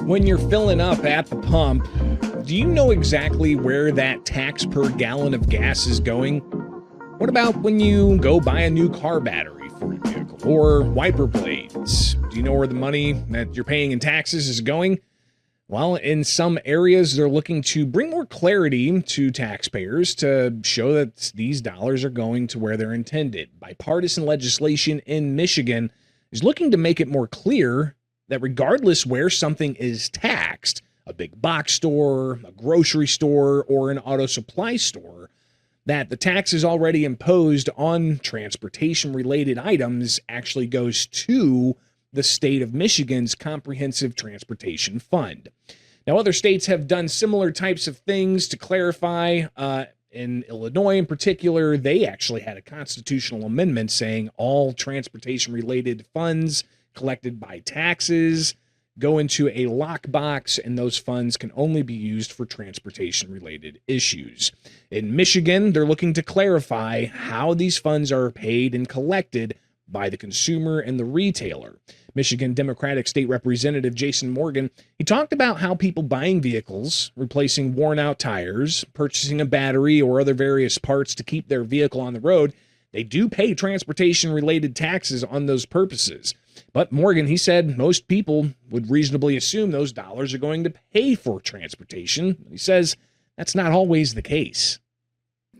When you're filling up at the pump, do you know exactly where that tax per gallon of gas is going? What about when you go buy a new car battery for your vehicle or wiper blades? Do you know where the money that you're paying in taxes is going? Well, in some areas, they're looking to bring more clarity to taxpayers to show that these dollars are going to where they're intended. Bipartisan legislation in Michigan is looking to make it more clear that regardless where something is taxed, a big box store, a grocery store, or an auto supply store, that the taxes already imposed on transportation-related items actually goes to the state of Michigan's Comprehensive Transportation Fund. Now, other states have done similar types of things to clarify. In Illinois, in particular, they actually had a constitutional amendment saying all transportation-related funds collected by taxes go into a lockbox, and those funds can only be used for transportation-related issues. In Michigan, they're looking to clarify how these funds are paid and collected by the consumer and the retailer. Michigan Democratic State Representative Jason Morgan, he talked about how people buying vehicles, replacing worn-out tires, purchasing a battery or other various parts to keep their vehicle on the road, they do pay transportation-related taxes on those purposes. But Morgan, he said most people would reasonably assume those dollars are going to pay for transportation. He says that's not always the case.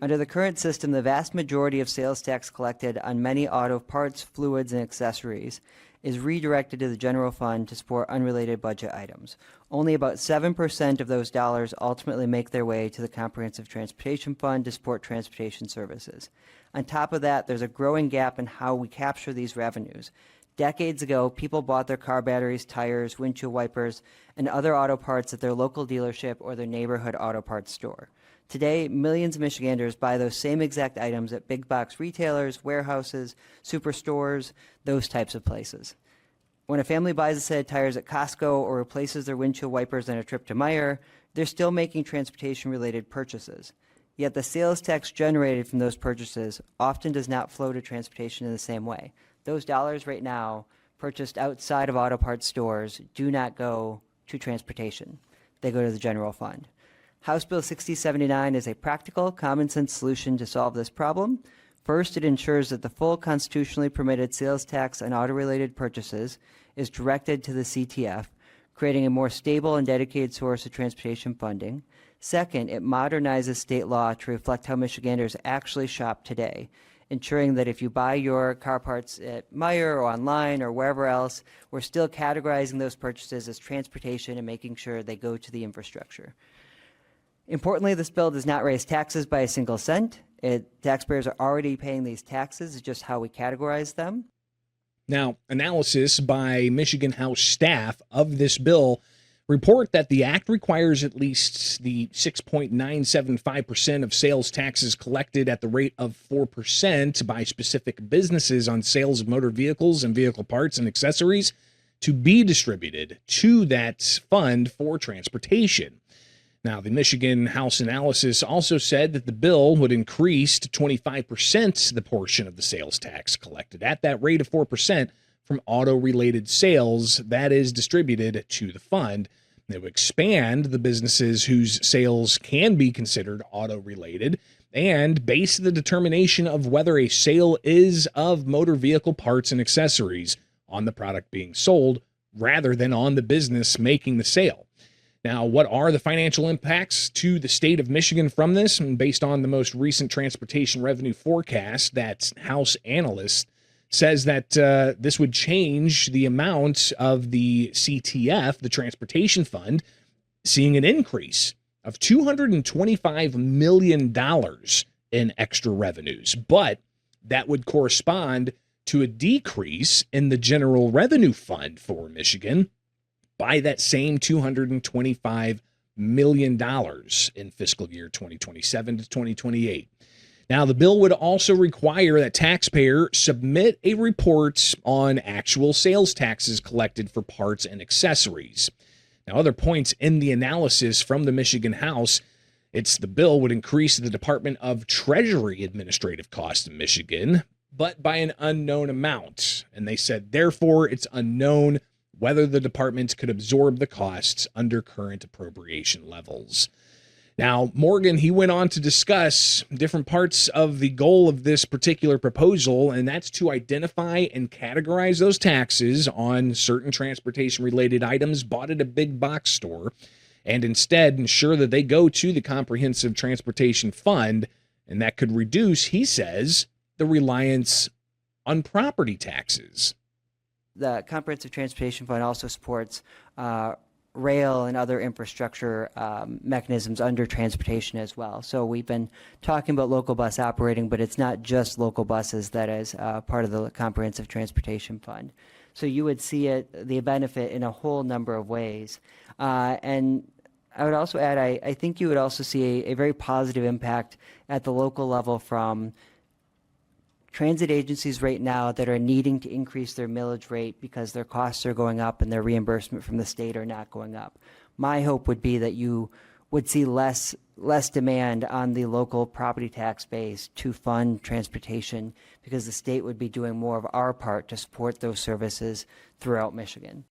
Under the current system, the vast majority of sales tax collected on many auto parts, fluids, and accessories is redirected to the general fund to support unrelated budget items. Only about 7% of those dollars ultimately make their way to the Comprehensive Transportation Fund to support transportation services. On top of that, there's a growing gap in how we capture these revenues. Decades ago, people bought their car batteries, tires, windshield wipers, and other auto parts at their local dealership or their neighborhood auto parts store. Today, millions of Michiganders buy those same exact items at big box retailers, warehouses, superstores, those types of places. When a family buys a set of tires at Costco or replaces their windshield wipers on a trip to Meijer, they're still making transportation-related purchases. Yet the sales tax generated from those purchases often does not flow to transportation in the same way. Those dollars right now, purchased outside of auto parts stores, do not go to transportation. They go to the general fund. House Bill 6079 is a practical, common-sense solution to solve this problem. First, it ensures that the full constitutionally permitted sales tax on auto-related purchases is directed to the CTF, creating a more stable and dedicated source of transportation funding. Second, it modernizes state law to reflect how Michiganders actually shop today, ensuring that if you buy your car parts at Meijer or online or wherever else, we're still categorizing those purchases as transportation and making sure they go to the infrastructure. Importantly, this bill does not raise taxes by a single cent. Taxpayers are already paying these taxes. It's just how we categorize them. Now, analysis by Michigan House staff of this bill report that the act requires at least the 6.975% of sales taxes collected at the rate of 4% by specific businesses on sales of motor vehicles and vehicle parts and accessories to be distributed to that fund for transportation. Now, the Michigan House analysis also said that the bill would increase to 25% the portion of the sales tax collected at that rate of 4% from auto-related sales that is distributed to the fund. They would expand the businesses whose sales can be considered auto-related and base the determination of whether a sale is of motor vehicle parts and accessories on the product being sold rather than on the business making the sale. Now, what are the financial impacts to the state of Michigan from this? And based on the most recent transportation revenue forecast, that House analyst says that this would change the amount of the CTF, the Transportation Fund, seeing an increase of $225 million in extra revenues. But that would correspond to a decrease in the General Revenue Fund for Michigan by that same $225 million in fiscal year 2027 to 2028. Now, the bill would also require that taxpayer submit a report on actual sales taxes collected for parts and accessories. Now, other points in the analysis from the Michigan House, the bill would increase the Department of Treasury administrative costs in Michigan, but by an unknown amount. And they said, therefore, it's unknown whether the department could absorb the costs under current appropriation levels. Now, Morgan, he went on to discuss different parts of the goal of this particular proposal, and that's to identify and categorize those taxes on certain transportation-related items bought at a big box store, and instead ensure that they go to the Comprehensive Transportation Fund, and that could reduce, he says, the reliance on property taxes. The Comprehensive Transportation Fund also supports rail and other infrastructure mechanisms under transportation as well. So we've been talking about local bus operating, but it's not just local buses that is part of the Comprehensive Transportation Fund. So you would see the benefit in a whole number of ways. And I would also add, I think you would also see a very positive impact at the local level from transit agencies right now that are needing to increase their millage rate because their costs are going up and their reimbursement from the state are not going up. My hope would be that you would see less demand on the local property tax base to fund transportation because the state would be doing more of our part to support those services throughout Michigan.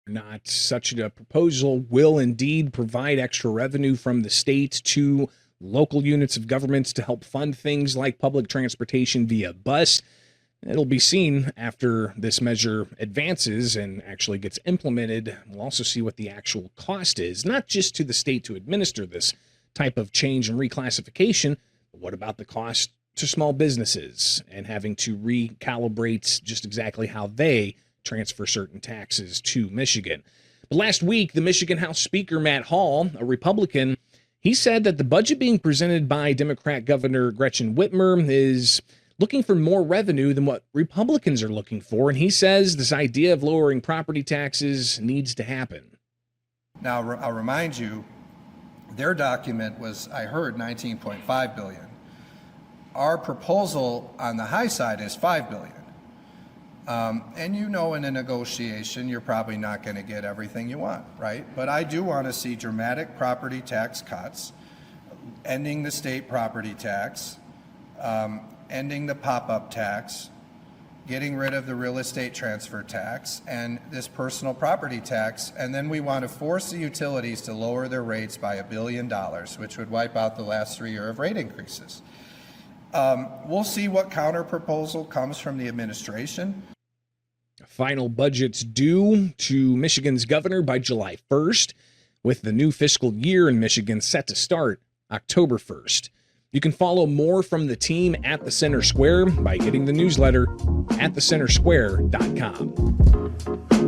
Not such a proposal will indeed provide extra revenue from the state to local units of governments to help fund things like public transportation via bus. It'll be seen after this measure advances and actually gets implemented. We'll also see what the actual cost is, not just to the state to administer this type of change and reclassification, but what about the cost to small businesses and having to recalibrate just exactly how they transfer certain taxes to Michigan. But last week, the Michigan House Speaker, Matt Hall, a Republican, he said that the budget being presented by Democrat Governor Gretchen Whitmer is looking for more revenue than what Republicans are looking for. And he says this idea of lowering property taxes needs to happen. Now, I'll remind you, their document was, I heard, $19.5 billion. Our proposal on the high side is $5 billion. And you know, in a negotiation, you're probably not going to get everything you want, right? But I do want to see dramatic property tax cuts, ending the state property tax, ending the pop-up tax, getting rid of the real estate transfer tax, and this personal property tax. And then we want to force the utilities to lower their rates by $1 billion, which would wipe out the last 3 years of rate increases. We'll see what counter proposal comes from the administration. Final budget's due to Michigan's governor by July 1st, with the new fiscal year in Michigan set to start October 1st. You can follow more from the team at the Center Square by getting the newsletter at thecentersquare.com.